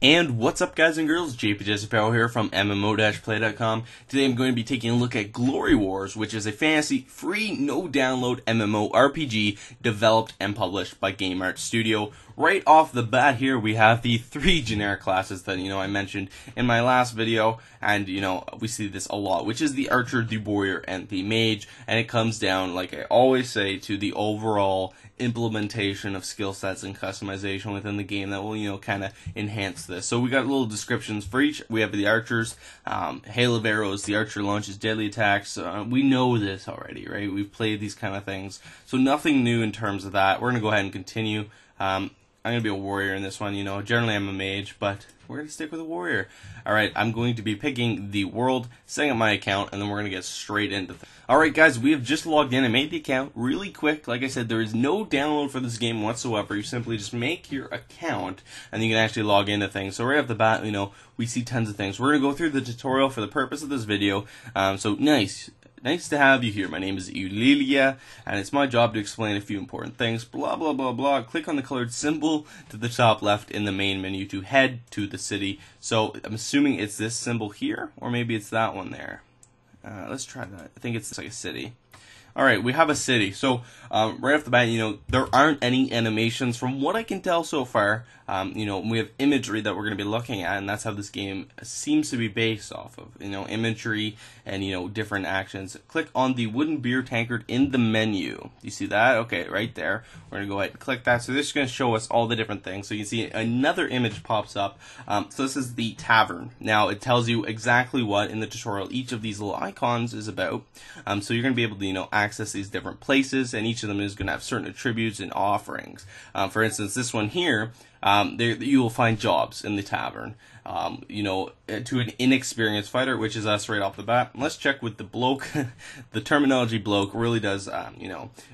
And what's up, guys and girls? JPJ Apparel here from MMO-Play.com. Today I'm going to be taking a look at Glory Wars, which is a fantasy, free, no-download MMORPG developed and published by GameArt Studio. Right off the bat here, we have the three generic classes that, I mentioned in my last video, and, we see this a lot, which is the Archer, the Warrior, and the Mage, and it comes down, like I always say, to the overall implementation of skill sets and customization within the game that will, kind of enhance this. So we got little descriptions for each. We have the archers, hail of arrows, the archer launches deadly attacks. We know this already, right? We've played these kind of things. So nothing new in terms of that. We're going to go ahead and continue. I'm going to be a warrior in this one, generally I'm a mage, but we're going to stick with a warrior. Alright, I'm going to be picking the world, setting up my account, and then we're going to get straight into things. Alright guys, we have just logged in and made the account really quick. Like I said, there is no download for this game whatsoever. You simply just make your account, and you can actually log into things. So right off the bat, we see tons of things. We're going to go through the tutorial for the purpose of this video. So nice to have you here. My name is Eulilia, and it's my job to explain a few important things. Blah, blah, blah, blah. Click on the colored symbol to the top left in the main menu to head to the city. So I'm assuming it's this symbol here, or maybe it's that one there. Let's try that. I think it's like a city. Alright, we have a city. So, right off the bat, there aren't any animations from what I can tell so far. We have imagery that we're going to be looking at, and that's how this game seems to be based off of. Imagery and, different actions. Click on the wooden beer tankard in the menu. You see that? Okay, right there. We're going to go ahead and click that. So this is going to show us all the different things. So you see another image pops up. So this is the tavern. Now, it tells you exactly what, in the tutorial, each of these little icons is about. So you're going to be able to, access these different places, and each of them is going to have certain attributes and offerings. For instance, this one here, you will find jobs in the tavern, to an inexperienced fighter, which is us right off the bat. Let's check with the bloke. The terminology bloke really does,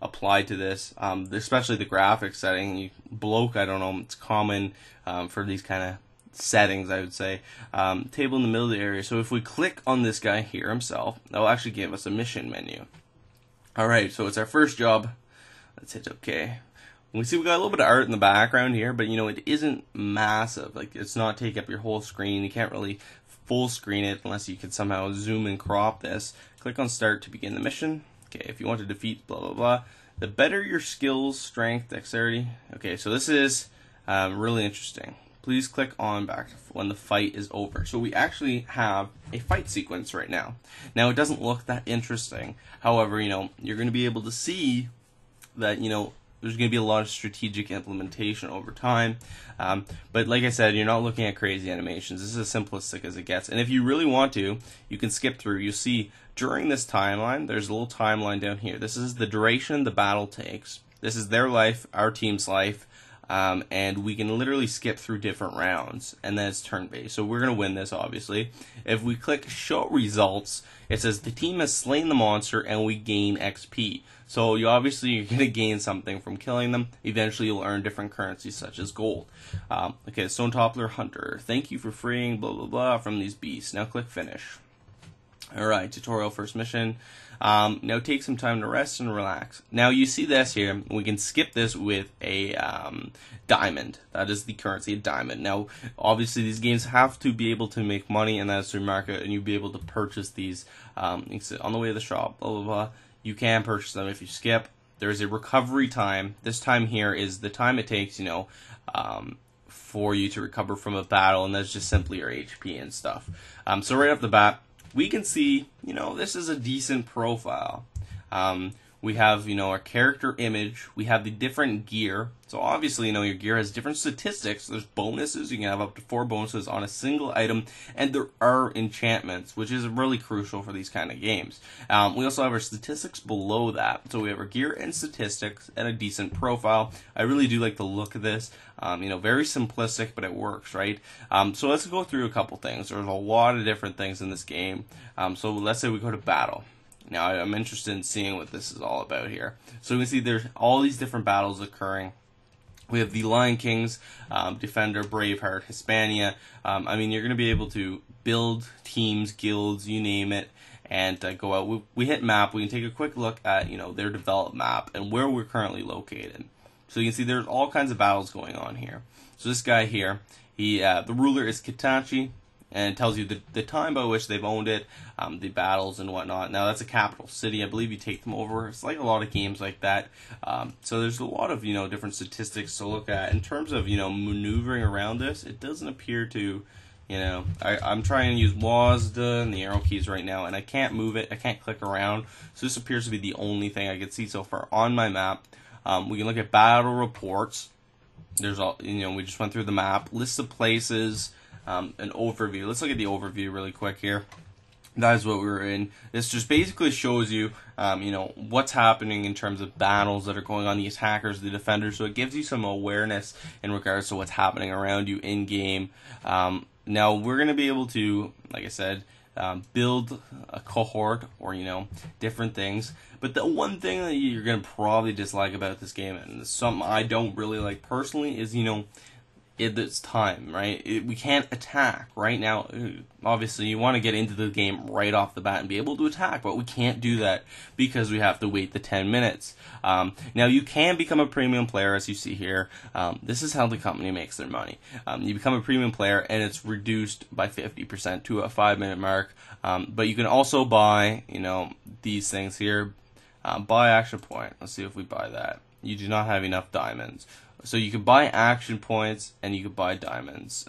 apply to this, especially the graphics setting. Bloke, I don't know, it's common for these kind of settings, I would say. Table in the middle of the area. So if we click on this guy here himself, that will actually give us a mission menu. Alright, so it's our first job. Let's hit OK. We see we got a little bit of art in the background here, but it isn't massive. Like, it's not take up your whole screen. You can't really full screen it unless you can somehow zoom and crop this. Click on start to begin the mission. Okay, if you want to defeat blah blah blah. The better your skills, strength, dexterity. Okay, so this is really interesting. Please click on back when the fight is over. So we actually have a fight sequence right now. Now, it doesn't look that interesting. However, you're going to be able to see that, there's going to be a lot of strategic implementation over time. But like I said, you're not looking at crazy animations. This is as simplistic as it gets. And if you really want to, you can skip through. You'll see during this timeline, there's a little timeline down here. This is the duration the battle takes. This is their life, our team's life. And we can literally skip through different rounds, and then it's turn-based. So we're going to win this, obviously. If we click Show Results, it says the team has slain the monster, and we gain XP. So you're going to gain something from killing them. Eventually, you'll earn different currencies, such as gold. Okay, Stone Toppler Hunter. Thank you for freeing blah, blah, blah from these beasts. Now click Finish. Alright, tutorial first mission. Now take some time to rest and relax. Now you see this here. We can skip this with a diamond. That is the currency, a diamond. Now, obviously, these games have to be able to make money, and that's through market, and you'll be able to purchase these on the way to the shop, blah, blah, blah. You can purchase them if you skip. There is a recovery time. This time here is the time it takes, for you to recover from a battle, and that's just simply your HP and stuff. So right off the bat, we can see, this is a decent profile. We have, our character image. We have the different gear. So obviously, your gear has different statistics. There's bonuses. You can have up to 4 bonuses on a single item. And there are enchantments, which is really crucial for these kind of games. We also have our statistics below that. So we have our gear and statistics and a decent profile. I really do like the look of this. Very simplistic, but it works, right? So let's go through a couple things. There's a lot of different things in this game. So let's say we go to battle. Now, I'm interested in seeing what this is all about here. So we can see there's all these different battles occurring. We have the Lion Kings, Defender, Braveheart, Hispania. You're going to be able to build teams, guilds, you name it, and go out. We hit map. We can take a quick look at, their developed map and where we're currently located. So you can see there's all kinds of battles going on here. So this guy here, The ruler is Kitachi, and it tells you the time by which they've owned it, the battles and whatnot. Now that's a capital city. I believe you take them over. It's like a lot of games like that. So there's a lot of different statistics to look at in terms of maneuvering around this. It doesn't appear to. I'm trying to use WASD and the arrow keys right now, and I can't move it. I can't click around. So this appears to be the only thing I can see so far on my map. We can look at battle reports. There's all we just went through the map, list of places, an overview. Let's look at the overview really quick here. That is what we were in. This just basically shows you, what's happening in terms of battles that are going on, the attackers, the defenders. So it gives you some awareness in regards to what's happening around you in game. Now we're going to be able to, like I said, build a cohort or different things. But the one thing that you're going to probably dislike about this game, and something I don't really like personally, is it's time, right? We can't attack right now. Obviously, you want to get into the game right off the bat and be able to attack, but we can't do that because we have to wait the 10 minutes. Now, you can become a premium player, as you see here. This is how the company makes their money. You become a premium player, and it's reduced by 50% to a 5-minute mark. But you can also buy, these things here. Buy action point. Let's see if we buy that. You do not have enough diamonds. So you can buy action points and you can buy diamonds.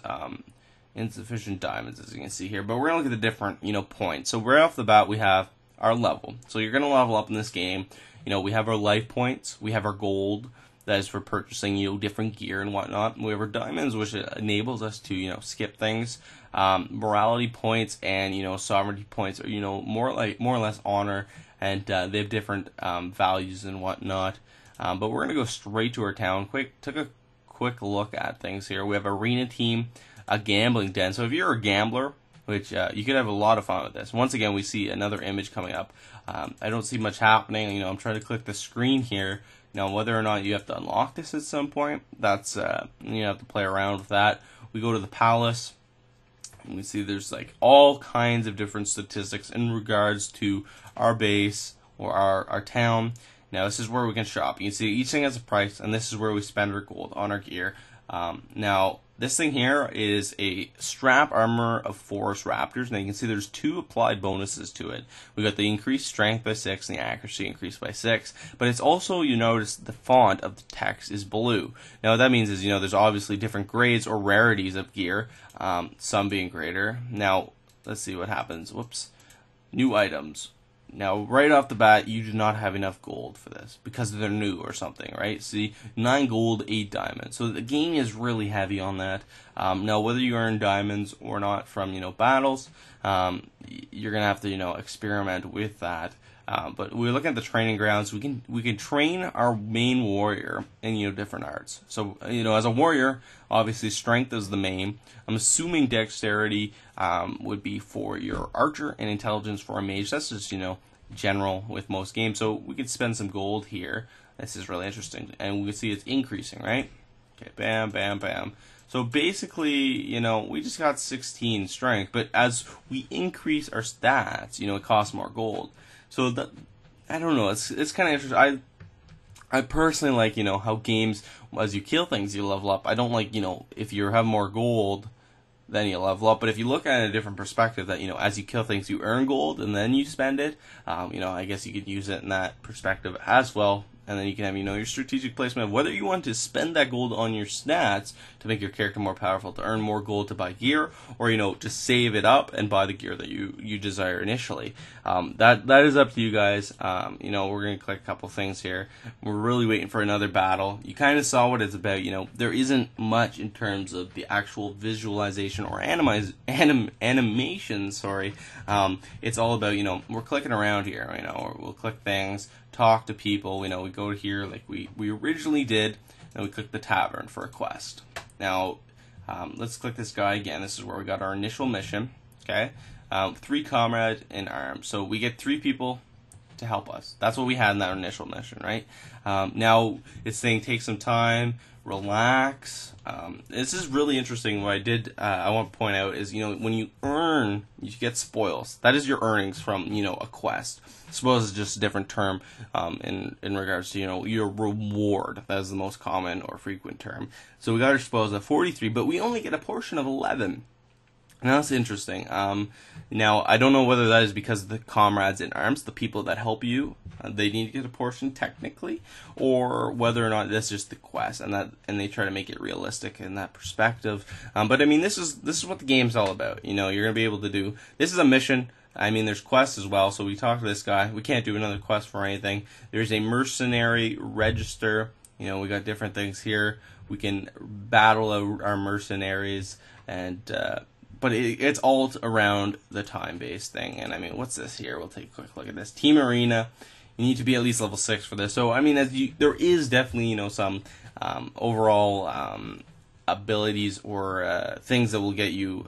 Insufficient diamonds, as you can see here. But we're going to look at the different, points. So right off the bat, we have our level. So you're going to level up in this game. We have our life points. We have our gold. That is for purchasing, different gear and whatnot. We have our diamonds, which enables us to, skip things. Morality points and, sovereignty points are, more or less honor. And they have different values and whatnot. But we're going to go straight to our town. Took a quick look at things here. We have arena team, a gambling den. So if you're a gambler, which you could have a lot of fun with this. Once again, we see another image coming up. I don't see much happening. I'm trying to click the screen here. Now, whether or not you have to unlock this at some point, that's you have to play around with that. We go to the palace. And we see there's all kinds of different statistics in regards to our base or our town. Now, this is where we can shop. You can see each thing has a price, and this is where we spend our gold on our gear. Now, this thing here is a strap armor of forest raptors. Now, you can see there's 2 applied bonuses to it. We got the increased strength by 6 and the accuracy increased by 6. But it's also, you notice, the font of the text is blue. Now, what that means is, there's obviously different grades or rarities of gear, some being greater. Now, let's see what happens. Whoops. New items. Now, right off the bat, you do not have enough gold for this because they're new or something, right? See, 9 gold, 8 diamonds. So the game is really heavy on that. Now, whether you earn diamonds or not from, battles, you're going to have to, experiment with that. But we're looking at the training grounds. We can train our main warrior in, different arts. So, as a warrior, obviously strength is the main. I'm assuming dexterity would be for your archer and intelligence for a mage. That's just, general with most games. So we could spend some gold here. This is really interesting. And we can see it's increasing, right? Okay, bam, bam, bam. So basically, we just got 16 strength. But as we increase our stats, it costs more gold. So that, I don't know, it's kind of interesting. I personally like, how games, as you kill things, you level up. I don't like, if you have more gold, then you level up. But if you look at it in a different perspective, that, as you kill things, you earn gold and then you spend it, I guess you could use it in that perspective as well. And then you can have, your strategic placement of whether you want to spend that gold on your stats to make your character more powerful, to earn more gold to buy gear, or, to save it up and buy the gear that you desire initially. That is up to you guys. We're going to click a couple things here. We're really waiting for another battle. You kind of saw what it's about. There isn't much in terms of the actual visualization or animation, sorry. It's all about, we're clicking around here, or we'll click things, talk to people, we go here like we originally did, and we click the tavern for a quest. Now, let's click this guy again. This is where we got our initial mission, okay? 3 comrade in arms. So we get 3 people to help us. That's what we had in that initial mission, right? Now it's saying take some time, relax. This is really interesting. What I want to point out is, when you earn, you get spoils. That is your earnings from, a quest. Spoils is just a different term in regards to, your reward. That is the most common or frequent term. So we got our spoils at 43, but we only get a portion of 11. Now that's interesting. Now I don't know whether that is because of the comrades in arms, the people that help you, they need to get a portion technically, or whether or not that's just the quest, and they try to make it realistic in that perspective. But I mean, this is what the game's all about. You're gonna be able to do. This is a mission. I mean, there's quests as well. So we talked to this guy. We can't do another quest for anything. There's a mercenary register. We got different things here. We can battle our mercenaries and. But it's all around the time-based thing. And I mean, what's this here? We'll take a quick look at this. Team Arena. You need to be at least level 6 for this. So, I mean, there is definitely, some overall abilities or things that will get you,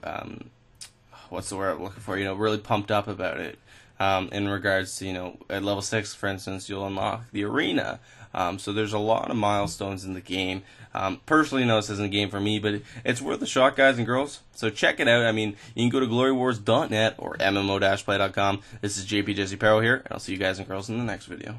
what's the word I'm looking for? Really pumped up about it. In regards to, at level 6, for instance, you'll unlock the arena. So there's a lot of milestones in the game. Personally, no, this isn't a game for me, but it's worth a shot, guys and girls. So check it out. I mean, you can go to glorywars.net or mmo-play.com. This is JP Jesse Perro here, and I'll see you guys and girls in the next video.